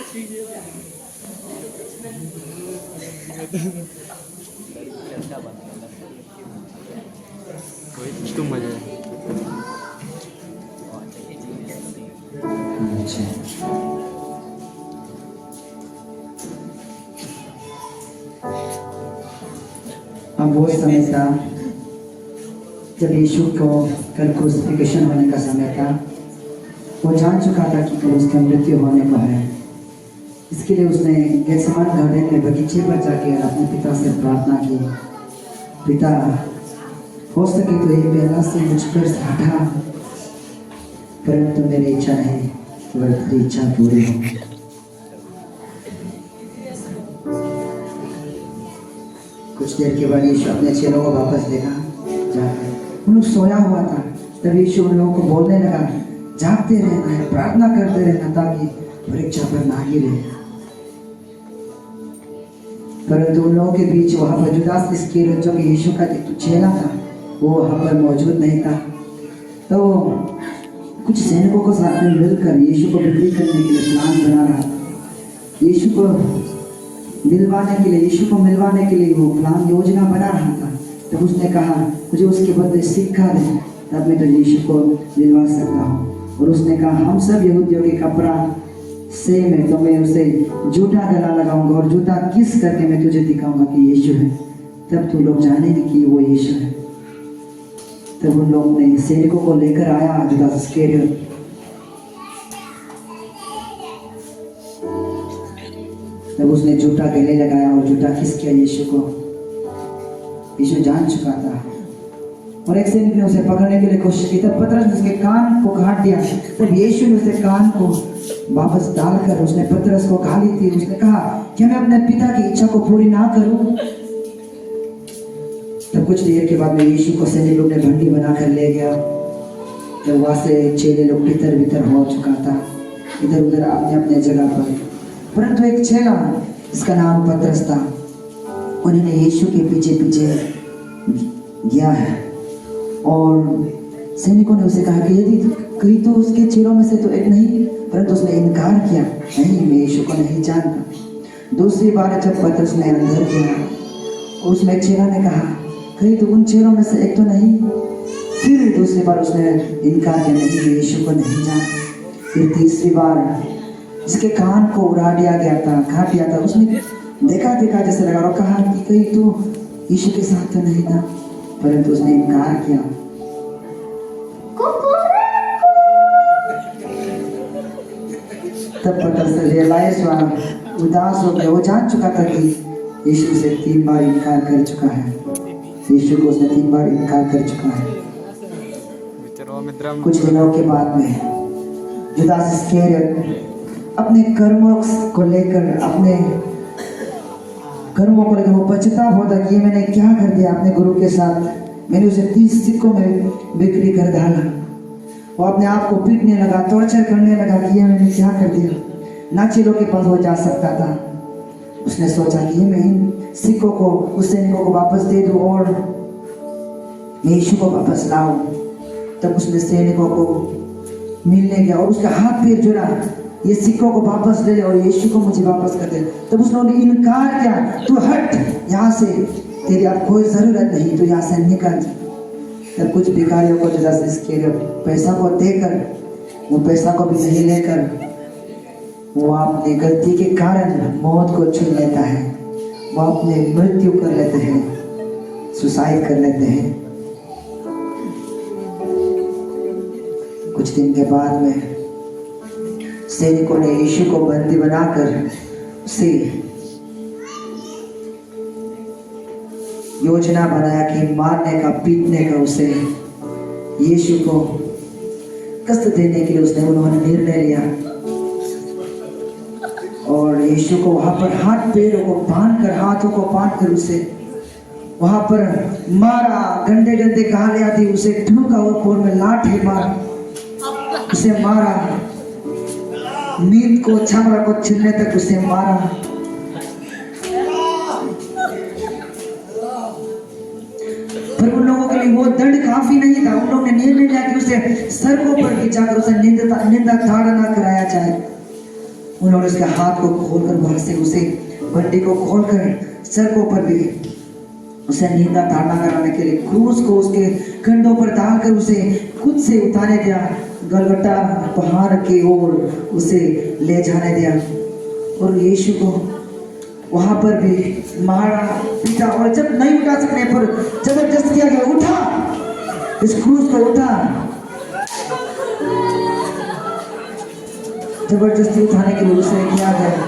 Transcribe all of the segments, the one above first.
तुम मजा है। हम वो समय था जब यीशु को कल क्रूसिफिकेशन होने का समय था। वो जान चुका था कि कल उसका मृत्यु होने को है। इसके लिए उसने गेत्सेमानी गार्डन में बगीचे पर जाके अपने पिता से प्रार्थना की, पिता हो सके तो ये प्याला से मुझ पर हटा, परंतु मेरी इच्छा नहीं केवल तेरी इच्छा पूरी हो। कुछ देर के बाद यीशु अपने चेलों को वापस लेगा जाकर। उन लोग सोया हुआ था, तब यीशु उन लोगों को बोलने लगा, जागते रहना है, प्रार्थना करते रहना ताकि परीक्षा पर ना गिरे। परंतु उन लोगों के बीच वहां पर जुदास इस्करियोत जो कि यीशु का एक चेला था, वो वहां पर मौजूद नहीं था। तो कुछ सैनिकों को साथ में मिलकर यीशु को बिक्री करने के लिए प्लान बना रहा था। यीशु को मिलवाने के लिए वो प्लान योजना बना रहा था। तब उसने कहा, मुझे उसके बदले सिक्का दे, तब मैं तो यीशु को मिलवा सकता हूँ। और उसने कहा, हम सब यहूदियों के कपड़ा सेम है, तो मैं उसे जूता गला लगाऊंगा और जूता किस करके मैं तुझे दिखाऊंगा कि यीशु है, तब तू लोग जानेंगे कि वो यीशु है। तब उन लोगों ने सैनिकों को लेकर आया जुदास इस्करियोत। तब उसने जूता गले लगाया और जूता किस किया यीशु को। यीशु जान चुका था और एक सैनिक ने उसे पकड़ने के लिए कोशिश की। तब पतरस ने उसके कान को काट दिया। तब यीशु ने उसे कान को वापस डालकर उसने पतरस को गाली दी। उसने कहा, क्या मैं अपने पिता की इच्छा को पूरी ना करूं? तब कुछ देर के बाद में यीशु को सैनिक लोग ने भंडी बनाकर ले गया। तब वहां से चेले लोग भीतर भीतर हो चुका था, इधर उधर अपने अपने जगह पर। परंतु एक चेला जिसका नाम पतरस था, उन्होंने यीशु के पीछे पीछे गया है और सैनिकों ने उसे कहा कि यदि कहीं तो उसके चेलों में से तो एक नहीं, परंतु उसने इनकार किया, नहीं मैं यीशु को नहीं जानता। दूसरी बार जब पतरस ने अंदर किया, उसमें एक चेला ने कहा, कहीं तो उन चेलों में से एक तो नहीं। फिर दूसरी बार उसने इनकार किया, नहीं मैं यीशु को नहीं जानता। फिर तीसरी बार जिसके कान को उड़ा दिया गया था, काट दिया था, उसने देखा जैसे लगा और कहा कि कहीं तो यीशु के साथ तो नहीं था, परंतु उसने इनकार किया। तब पतरस रियलाइज हुआ, उदास हो गया। वो जान चुका था कि यीशु से 3 बार इनकार कर चुका है। यीशु को उसने 3 बार इनकार कर चुका है। कुछ दिनों के बाद में जुदास इस्करियोत अपने कर्मों को लेकर वो पछतावा होता कि ये मैंने क्या कर दिया अपने गुरु के साथ। मैंने उसे 30 सिक्कों में बिक्री कर डाला। वो अपने आप को पीटने लगा, टॉर्चर करने लगा कि ये मैंने क्या कर दिया। ना चेलों के पास वो जा सकता था। उसने सोचा कि मैं इन सिक्कों को उस सैनिकों को वापस दे दूं और मैं यीशु को वापस लाऊं। तब उसने सैनिकों को मिलने गया और उसका हाथ पैर जोड़ा, ये सिक्कों को वापस दे और यीशु को मुझे वापस कर दे। तब उसने इनकार किया, तू हट यहाँ से, तेरी अब कोई जरूरत नहीं, तू यहाँ से निकल। तब कुछ भिखारियों को जुदास इस्करियोत पैसा को देकर, वो पैसा को भी नहीं लेकर, वो अपनी गलती के कारण मौत को चुन लेता है। वो अपने मृत्यु कर लेते हैं, सुसाइड कर लेते हैं। कुछ दिन के बाद में सैनिकों ने यीशु को बंदी बनाकर उसे योजना बनाया कि मारने का, पीटने का, उसे यीशु को कष्ट देने के लिए उन्होंने निर्णय लिया। और यीशु को वहां पर पैरों को बांधकर, हाथों को बांधकर उसे वहां पर मारा। गंदे गंदे गालियां दी, उसे ठुका और पोर में लाठी मारा, उसे मारा। नींद को, छामरा को छीनने तक उसे मारा। पर उन लोगों के लिए वो दंड काफी नहीं था। उन लोगों ने निर्णय लिया कि उसे सड़कों पर खिंचाकर उसे निंदा ताड़ना कराया जाए। उन्होंने उसके हाथ को खोलकर वहां से उसे बंडी को खोलकर सर को ऊपर भी उसे नींदा ताड़ना कराने के लिए क्रूस को उसके कंधों पर डालकर उसे खुद से उतारे दिया, गलगटा पहाड़ की ओर उसे ले जाने दिया। और यीशु को वहां पर भी मारा पीटा, और जब नहीं उठा सकने पर जबरदस्त किया गया, उठा, इस क्रूस को उठा। जबरदस्ती उठाने के लिए उसे किया गया।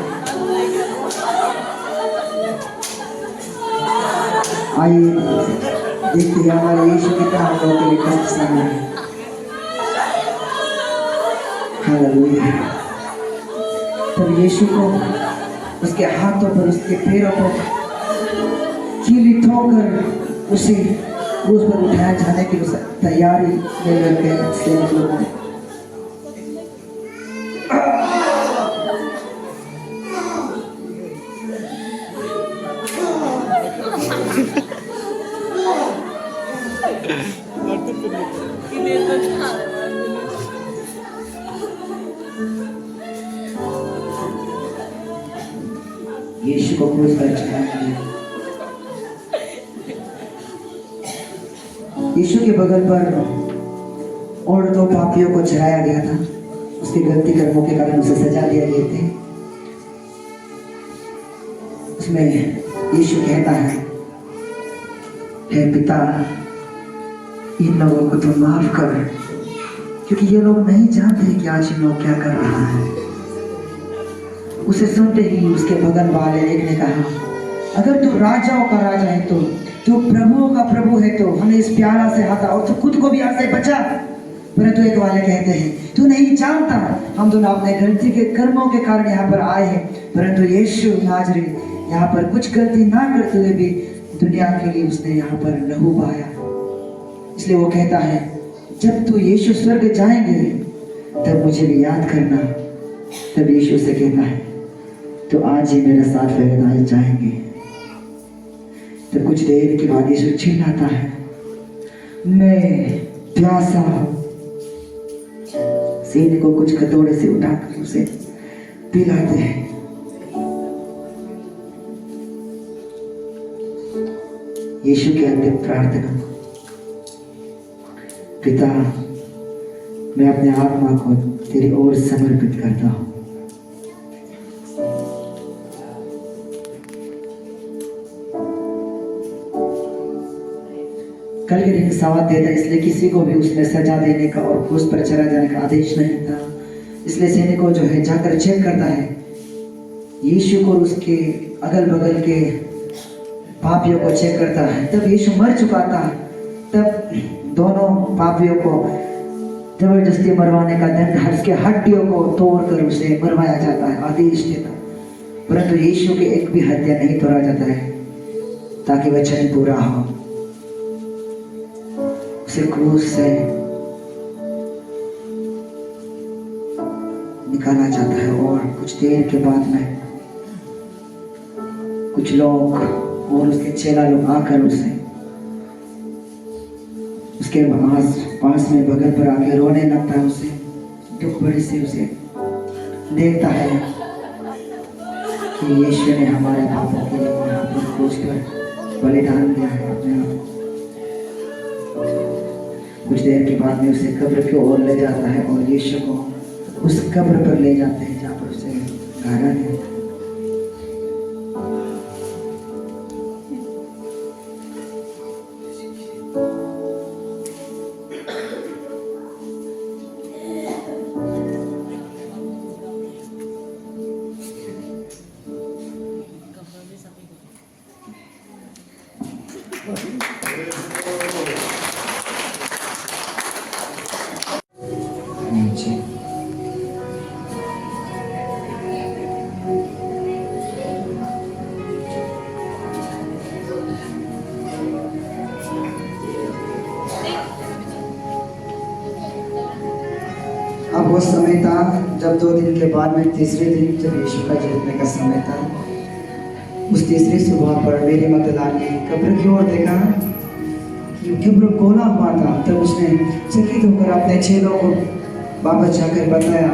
आइए देखते हैं हमारे यीशु कितना हम लोगों के लिए कष्ट सहन है। हालेलुया। तब यीशु को उसके हाथों पर, उसके पैरों पर कीली ठोकर उसे क्रूस पर उठाया जाने की तैयारी में लग गए सैनिक लोग। यीशु को क्रूस पर चढ़ाया गया। यीशु के बगल पर और दो पापियों को चढ़ाया गया था। उसके गलती कर्मों के कारण उसे सजा दिया गया थे। उसमें यीशु कहता है, हे पिता, इन लोगों को तुम माफ कर, क्योंकि ये लोग नहीं जानते कि आज इन लोग क्या कर रहा है। उसे सुनते ही उसके बगल वाले एक ने कहा, अगर तू राजाओं का राजा है तो, तू प्रभुओं का प्रभु है तो हमें इस प्याला से हटा और तू खुद को भी आज से बचा। परंतु एक वाले कहते हैं, तू नहीं जानता, हम दोनों अपने गलती के कर्मों के कारण यहाँ पर आए हैं। परंतु यीशु नाज़री यहाँ पर कुछ गलती ना करते हुए भी दुनिया के लिए उसने यहाँ पर लहू बहाया। इसलिए वो कहता है, जब तू यीशु स्वर्ग जाएंगे तब मुझे भी याद करना। तब यीशु से कहता है, तो आज ही मेरे साथ पैराडाइज जाएंगे। तो कुछ देर के बाद यीशु चिल्लाता है, मैं प्यासा हूं। सैनिक को कुछ कटोरे से उठाकर उसे पिलाते हैं। यीशु की अंतिम प्रार्थना, पिता, मैं अपने आत्मा को तेरी ओर समर्पित करता हूं। कल के दिन सवाल देता, इसलिए किसी को भी उसने सजा देने का और क्रूस पर चढ़ा जाने का आदेश नहीं था। इसलिए सैनिकों जो है जाकर चेक करता है यीशु को, उसके अगल बगल के पापियों को चेक करता है। तब यीशु मर चुका था। तब दोनों पापियों को जबरदस्ती मरवाने का दंड, उसके हड्डियों को तोड़कर उसे मरवाया जाता है, आदेश देता। परंतु यीशु की एक भी हत्या नहीं तोड़ा जाता है ताकि वचन पूरा हो। उसे क्रूस से निकाला जाता है और कुछ देर के बाद में कुछ लोग और उसके चेला लोग आकर उसके पास में बगल पर आके रोने लगता है। उसे दुख भरी से उसे देखता है कि यीशु ने हमारे पापों के लिए यहाँ पर क्रूस पर बलिदान दिया है अपने आप। कुछ देर के बाद में उसे कब्र की ओर ले जाता है और यीशु को उस कब्र पर ले जाते हैं जहाँ पर उसे गाड़ा गया। अब वो समय था जब 2 दिन के बाद में तीसरे दिन जब यीशु का जीतने का समय था, उस तीसरी सुबह पर मेरी माता ने कब्र की ओर देखा कि कब्र खोला हुआ था। तब उसने चकित होकर अपने चेलों को वापस जाकर बताया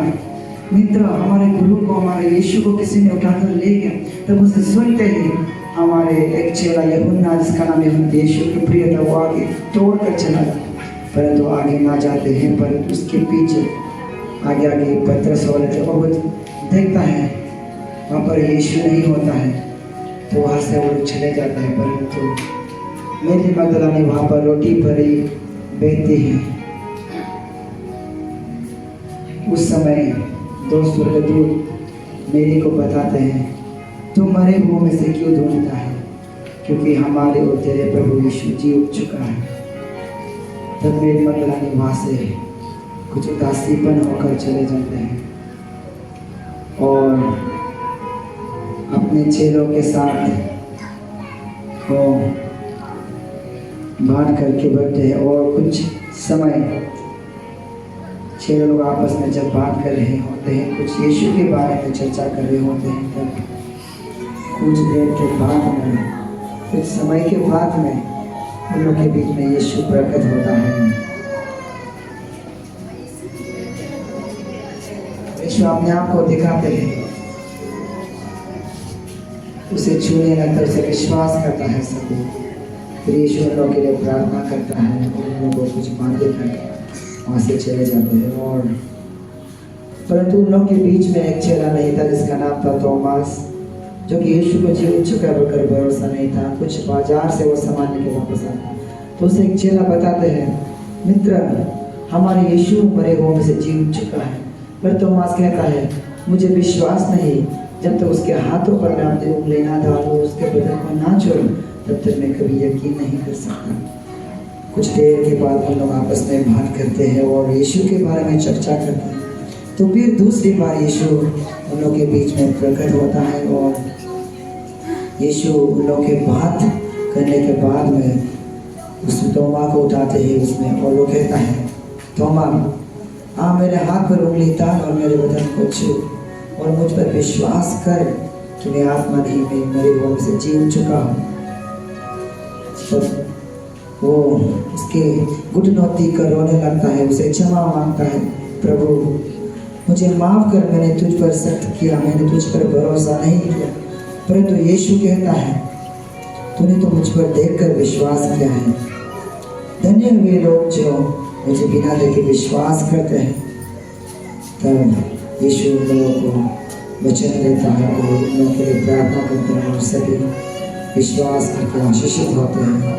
मित्र हमारे गुरु को, हमारे यीशु को किसी ने उठाकर ले गया, तब उसे सुनते ही हमारे एक चेला यूहन्ना, जिसका नाम यीशु की प्रिय था, वो आगे तोड़ कर चला गया। परंतु आगे ना जाते हैं, पर उसके पीछे आगे आगे पतरस वाले थे, और वो देखता है वहाँ पर यीशु नहीं होता है, तो वहाँ से वो चले जाता है। परंतु मेरी मगदलानी वहाँ पर रोटी भरी बेचती है। उस समय दो स्वर्गदूत मेरी को बताते हैं, तू मरे हुओं में से क्यों ढूंढता है, क्योंकि हमारे और तेरे प्रभु यीशु जी उठ चुका है। तब मेरी मगदलानी वहाँ से कुछ उदासीपन होकर चले जाते हैं और अपने चेलों के साथ वो बात करके बैठे हैं। और कुछ समय चेले लोग आपस में जब बात कर रहे होते हैं, कुछ यीशु के बारे में चर्चा कर रहे होते हैं, तब कुछ देर के बाद में, कुछ समय के बाद में उन लोग के बीच में यीशु प्रकट होता है। यीशु अपने आप को दिखाते हैं, उसे छूने लगता है, उसे विश्वास करता है सब। फिर यीशु उन लोगों के लिए प्रार्थना करता है और उन लोगों को कुछ बातें करके वहाँ से चले जाते हैं। और परंतु उन लोगों के बीच में एक चेला नहीं था, जिसका नाम था थॉमस, जो कि यीशु को जी उठ चुका पर भरोसा नहीं था। कुछ बाजार से वो सामान लेके वापस आता, तो उसे एक चेला बताते हैं, मित्र हमारे यीशु मरे हुओं में से जी उठ चुका है। पर थॉमस कहता है, मुझे विश्वास नहीं, जब तक उसके हाथों पर मैं अपनी उंगली ना डालूं, उसके बदन को ना छोड़ूं, तब तक मैं कभी यकीन नहीं कर सकता। कुछ देर के बाद हम लोग आपस में बात करते हैं और यीशु के बारे में चर्चा करते हैं। तो फिर दूसरी बार यीशु उन लोगों के बीच में प्रकट होता है और यीशु उन लोगों के बात करने के बाद में उस तोमा को उठाते हैं उसमें, और वो कहता है, तोमा हाँ मेरे हाथ पर उंगली डाल और मेरे बदन को छू और मुझ पर विश्वास कर कि मैं आत्मा नहीं, मैं मेरे हुओं से जी उठ चुका हूँ। तब वो उसके घुटनों कर रोने लगता है, उसे क्षमा मांगता है, प्रभु मुझे माफ कर, मैंने तुझ पर सख्त किया, मैंने तुझ पर भरोसा नहीं किया। परंतु यीशु कहता है, तूने तो मुझ पर देखकर विश्वास किया है। धन्य वे लोग जो मुझे बिना देखे विश्वास करते हैं। तब यीशु उन लोगों को वचन देता है और उन लोगों के लिए प्रार्थना करते हैं और सभी विश्वास करके आशीषित होते हैं।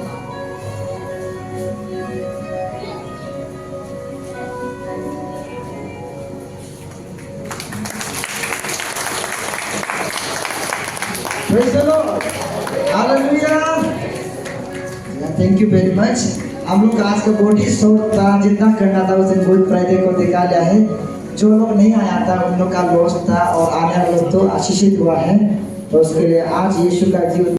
Praise the Lord. Hallelujah. Thank you very much. हम लोग आज का बोटी जितना करना था उसे गुड फ्राइडे को निकाला है। जो लोग नहीं आया था उन लोग का लॉस था और आने वाले लोग तो आशीषित हुआ है। तो उसके लिए आज यीशु का जीवन